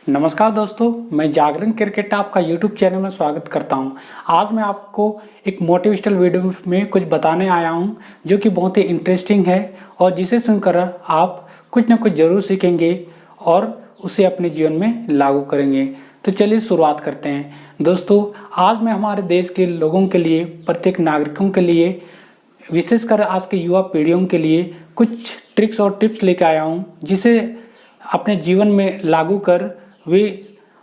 नमस्कार दोस्तों, मैं जागरण क्रिकेट आपका यूट्यूब चैनल में स्वागत करता हूं। आज मैं आपको एक मोटिवेशनल वीडियो में कुछ बताने आया हूं जो कि बहुत ही इंटरेस्टिंग है और जिसे सुनकर आप कुछ ना कुछ जरूर सीखेंगे और उसे अपने जीवन में लागू करेंगे। तो चलिए शुरुआत करते हैं। दोस्तों, आज मैं हमारे देश के लोगों के लिए, प्रत्येक नागरिकों के लिए, विशेषकर आज के युवा पीढ़ियों के लिए कुछ ट्रिक्स और टिप्स लेकर आया हूँ जिसे अपने जीवन में लागू कर वे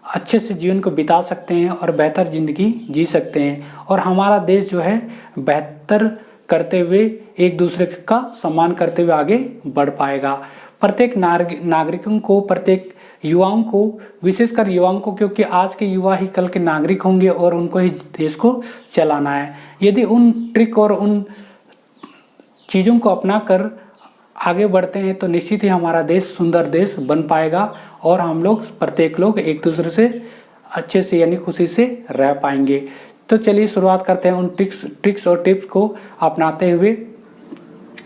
अच्छे से जीवन को बिता सकते हैं और बेहतर ज़िंदगी जी सकते हैं और हमारा देश जो है बेहतर करते हुए एक दूसरे का सम्मान करते हुए आगे बढ़ पाएगा। प्रत्येक नागरिकों को, प्रत्येक युवाओं को, विशेषकर युवाओं को, क्योंकि आज के युवा ही कल के नागरिक होंगे और उनको ही देश को चलाना है। यदि उन ट्रिक और उन चीज़ों को अपनाकर आगे बढ़ते हैं तो निश्चित ही हमारा देश सुंदर देश बन पाएगा और हम लोग, प्रत्येक लोग एक दूसरे से अच्छे से यानी खुशी से रह पाएंगे। तो चलिए शुरुआत करते हैं, उन ट्रिक्स और टिप्स को अपनाते हुए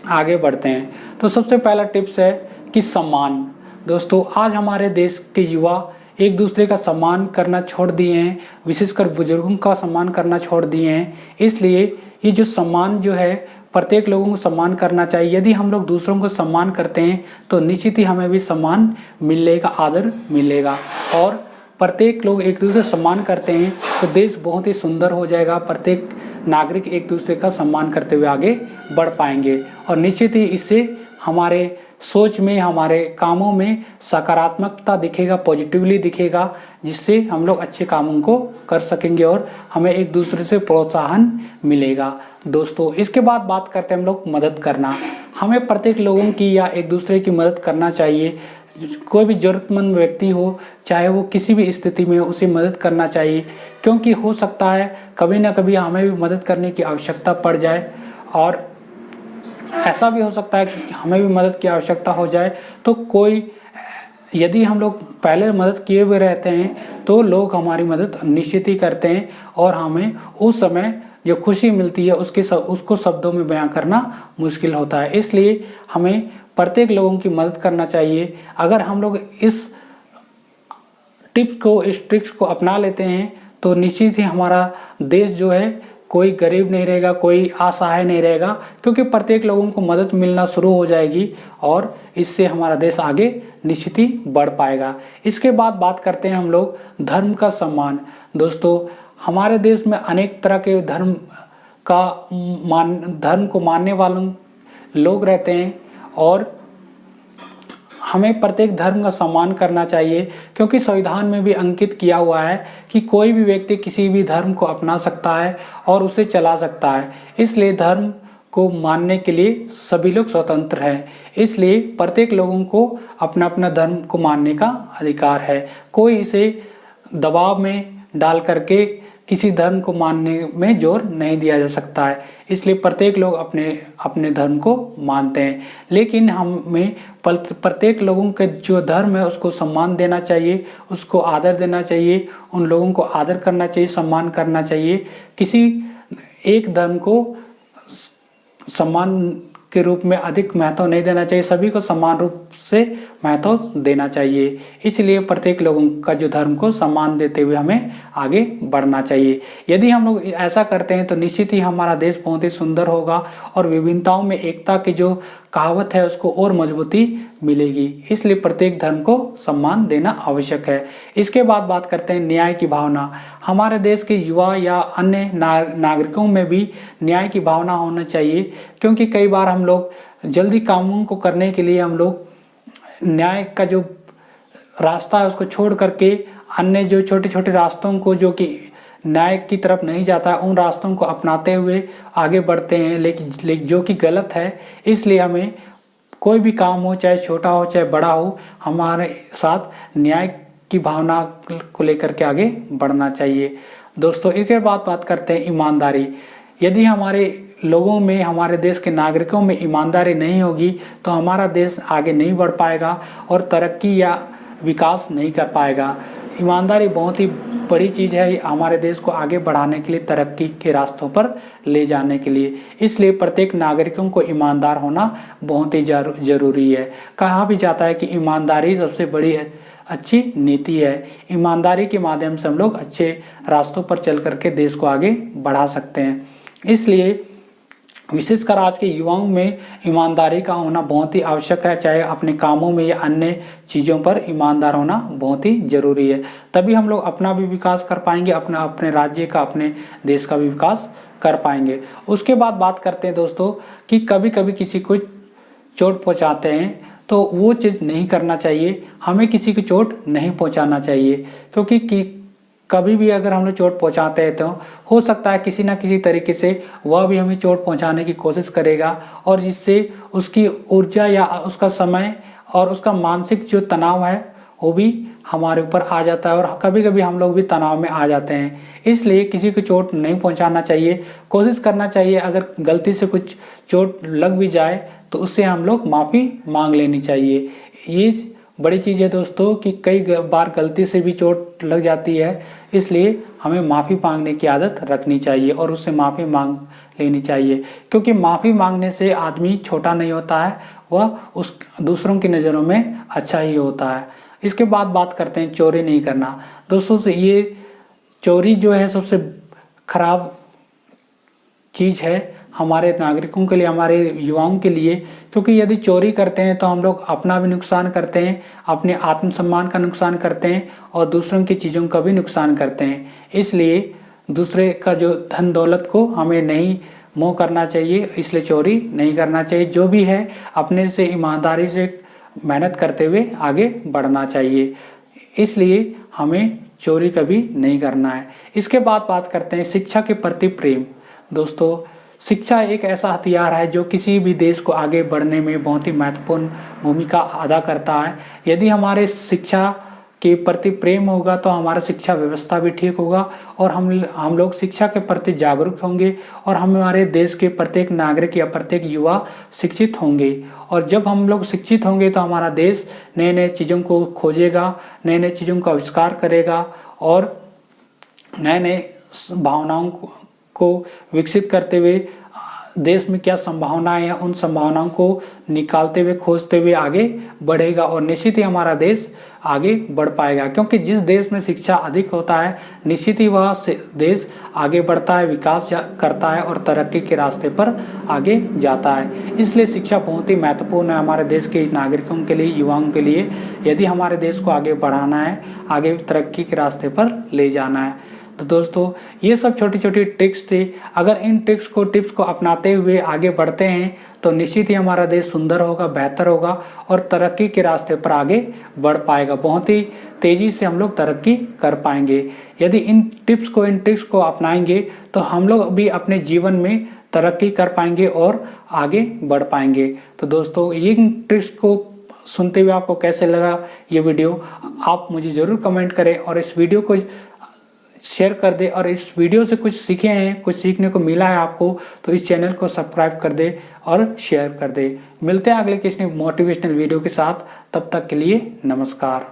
आगे बढ़ते हैं। तो सबसे पहला टिप्स है कि सम्मान। दोस्तों, आज हमारे देश के युवा एक दूसरे का सम्मान करना छोड़ दिए हैं, विशेषकर बुजुर्गों का सम्मान करना छोड़ दिए हैं। इसलिए ये जो सम्मान जो है, प्रत्येक लोगों को सम्मान करना चाहिए। यदि हम लोग दूसरों को सम्मान करते हैं तो निश्चित ही हमें भी सम्मान मिलेगा, आदर मिलेगा। और प्रत्येक लोग एक दूसरे का सम्मान करते हैं तो देश बहुत ही सुंदर हो जाएगा। प्रत्येक नागरिक एक दूसरे का सम्मान करते हुए आगे बढ़ पाएंगे और निश्चित ही इससे हमारे सोच में, हमारे कामों में सकारात्मकता दिखेगा, पॉजिटिवली दिखेगा, जिससे हम लोग अच्छे कामों को कर सकेंगे और हमें एक दूसरे से प्रोत्साहन मिलेगा। दोस्तों, इसके बाद बात करते हैं हम लोग मदद करना। हमें प्रत्येक लोगों की या एक दूसरे की मदद करना चाहिए। कोई भी ज़रूरतमंद व्यक्ति हो, चाहे वो किसी भी स्थिति में हो, उसे मदद करना चाहिए, क्योंकि हो सकता है कभी ना कभी हमें भी मदद करने की आवश्यकता पड़ जाए और ऐसा भी हो सकता है कि हमें भी मदद की आवश्यकता हो जाए। तो यदि हम लोग पहले मदद किए हुए रहते हैं तो लोग हमारी मदद निश्चित ही करते हैं और हमें उस समय जो खुशी मिलती है उसको शब्दों में बयां करना मुश्किल होता है। इसलिए हमें प्रत्येक लोगों की मदद करना चाहिए। अगर हम लोग इस ट्रिक्स को अपना लेते हैं तो निश्चित ही हमारा देश जो है, कोई गरीब नहीं रहेगा, कोई असहाय नहीं रहेगा, क्योंकि प्रत्येक लोगों को मदद मिलना शुरू हो जाएगी और इससे हमारा देश आगे निश्चित ही बढ़ पाएगा। इसके बाद बात करते हैं हम लोग धर्म का सम्मान। दोस्तों, हमारे देश में अनेक तरह के धर्म को मानने वालों लोग रहते हैं और हमें प्रत्येक धर्म का सम्मान करना चाहिए, क्योंकि संविधान में भी अंकित किया हुआ है कि कोई भी व्यक्ति किसी भी धर्म को अपना सकता है और उसे चला सकता है। इसलिए धर्म को मानने के लिए सभी लोग स्वतंत्र हैं। इसलिए प्रत्येक लोगों को अपना अपना धर्म को मानने का अधिकार है। कोई इसे दबाव में डाल करके किसी धर्म को मानने में जोर नहीं दिया जा सकता है। इसलिए प्रत्येक लोग अपने अपने धर्म को मानते हैं, लेकिन हमें प्रत्येक लोगों के जो धर्म है उसको सम्मान देना चाहिए, उसको आदर देना चाहिए, उन लोगों को आदर करना चाहिए, सम्मान करना चाहिए। किसी एक धर्म को सम्मान के रूप में अधिक महत्व नहीं देना चाहिए, सभी को समान रूप से महत्व देना चाहिए। इसलिए प्रत्येक लोगों का जो धर्म को सम्मान देते हुए हमें आगे बढ़ना चाहिए। यदि हम लोग ऐसा करते हैं तो निश्चित ही हमारा देश बहुत ही सुंदर होगा और विभिन्नताओं में एकता की जो कहावत है उसको और मजबूती मिलेगी। इसलिए प्रत्येक धर्म को सम्मान देना आवश्यक है। इसके बाद बात करते हैं न्याय की भावना। हमारे देश के युवा या अन्य नागरिकों में भी न्याय की भावना होना चाहिए, क्योंकि कई बार हम लोग जल्दी कामों को करने के लिए हम लोग न्याय का जो रास्ता है उसको छोड़ करके अन्य जो छोटे छोटे रास्तों को, जो कि न्याय की तरफ नहीं जाता है, उन रास्तों को अपनाते हुए आगे बढ़ते हैं, लेकिन जो कि गलत है। इसलिए हमें कोई भी काम हो, चाहे छोटा हो चाहे बड़ा हो, हमारे साथ न्याय की भावना को लेकर के आगे बढ़ना चाहिए। दोस्तों, इसके बाद बात करते हैं ईमानदारी। यदि हमारे लोगों में, हमारे देश के नागरिकों में ईमानदारी नहीं होगी तो हमारा देश आगे नहीं बढ़ पाएगा और तरक्की या विकास नहीं कर पाएगा। ईमानदारी बहुत ही बड़ी चीज़ है हमारे देश को आगे बढ़ाने के लिए, तरक्की के रास्तों पर ले जाने के लिए। इसलिए प्रत्येक नागरिकों को ईमानदार होना बहुत ही ज़रूरी है। कहा भी जाता है कि ईमानदारी सबसे बड़ी अच्छी नीति है। ईमानदारी के माध्यम से हम लोग अच्छे रास्तों पर चल करके देश को आगे बढ़ा सकते हैं। इसलिए विशेषकर आज के युवाओं में ईमानदारी का होना बहुत ही आवश्यक है, चाहे अपने कामों में या अन्य चीज़ों पर ईमानदार होना बहुत ही ज़रूरी है। तभी हम लोग अपना भी विकास कर पाएंगे, अपने राज्य का, अपने देश का भी विकास कर पाएंगे। उसके बाद बात करते हैं दोस्तों कि कभी कभी किसी को चोट पहुंचाते हैं तो वो चीज़ नहीं करना चाहिए। हमें किसी को चोट नहीं पहुंचाना चाहिए, क्योंकि कभी भी अगर हम लोग चोट पहुंचाते हैं तो हो सकता है किसी ना किसी तरीके से वह भी हमें चोट पहुंचाने की कोशिश करेगा, और जिससे उसकी ऊर्जा या उसका समय और उसका मानसिक जो तनाव है वो भी हमारे ऊपर आ जाता है, और कभी कभी हम लोग भी तनाव में आ जाते हैं। इसलिए किसी को चोट नहीं पहुंचाना चाहिए। कोशिश करना चाहिए अगर गलती से कुछ चोट लग भी जाए तो उससे हम लोग माफ़ी मांग लेनी चाहिए। ये बड़ी चीज़ है दोस्तों कि कई बार गलती से भी चोट लग जाती है, इसलिए हमें माफ़ी मांगने की आदत रखनी चाहिए और उससे माफ़ी मांग लेनी चाहिए, क्योंकि माफ़ी मांगने से आदमी छोटा नहीं होता है, वह उस दूसरों की नज़रों में अच्छा ही होता है। इसके बाद बात करते हैं चोरी नहीं करना। दोस्तों तो ये चोरी जो है सबसे खराब चीज़ है हमारे नागरिकों के लिए, हमारे युवाओं के लिए, क्योंकि यदि चोरी करते हैं तो हम लोग अपना भी नुकसान करते हैं, अपने आत्मसम्मान का नुकसान करते हैं और दूसरों की चीज़ों का भी नुकसान करते हैं। इसलिए दूसरे का जो धन दौलत को हमें नहीं मोह करना चाहिए, इसलिए चोरी नहीं करना चाहिए। जो भी है अपने से ईमानदारी से मेहनत करते हुए आगे बढ़ना चाहिए, इसलिए हमें चोरी कभी नहीं करना है। इसके बाद बात करते हैं शिक्षा के प्रति प्रेम। दोस्तों शिक्षा एक ऐसा हथियार है जो किसी भी देश को आगे बढ़ने में बहुत ही महत्वपूर्ण भूमिका अदा करता है। यदि हमारे शिक्षा के प्रति प्रेम होगा तो हमारा शिक्षा व्यवस्था भी ठीक होगा, और हम लोग शिक्षा के प्रति जागरूक होंगे, और हमारे देश के प्रत्येक नागरिक या प्रत्येक युवा शिक्षित होंगे। और जब हम लोग शिक्षित होंगे तो हमारा देश नए नए चीज़ों को खोजेगा, नए नए चीज़ों का आविष्कार करेगा, और नए नए भावनाओं को विकसित करते हुए देश में क्या संभावनाएं हैं उन संभावनाओं को निकालते हुए, खोजते हुए आगे बढ़ेगा, और निश्चित ही हमारा देश आगे बढ़ पाएगा। क्योंकि जिस देश में शिक्षा अधिक होता है निश्चित ही वह देश आगे बढ़ता है, विकास करता है और तरक्की के रास्ते पर आगे जाता है। इसलिए शिक्षा बहुत ही महत्वपूर्ण है हमारे देश के नागरिकों के लिए, युवाओं के लिए। यदि हमारे देश को आगे बढ़ाना है, आगे तरक्की के रास्ते पर ले जाना है। तो दोस्तों ये सब छोटी छोटी ट्रिक्स थी। अगर इन टिप्स को अपनाते हुए आगे बढ़ते हैं तो निश्चित ही हमारा देश सुंदर होगा, बेहतर होगा और तरक्की के रास्ते पर आगे बढ़ पाएगा। बहुत ही तेज़ी से हम लोग तरक्की कर पाएंगे। यदि इन ट्रिक्स को अपनाएंगे तो हम लोग भी अपने जीवन में तरक्की कर पाएंगे और आगे बढ़ पाएंगे। तो दोस्तों इन ट्रिक्स को सुनते हुए आपको कैसे लगा ये वीडियो, आप मुझे ज़रूर कमेंट करें और इस वीडियो को शेयर कर दे। और इस वीडियो से कुछ सीखे हैं, कुछ सीखने को मिला है आपको, तो इस चैनल को सब्सक्राइब कर दे और शेयर कर दे। मिलते हैं अगले किसी मोटिवेशनल वीडियो के साथ, तब तक के लिए नमस्कार।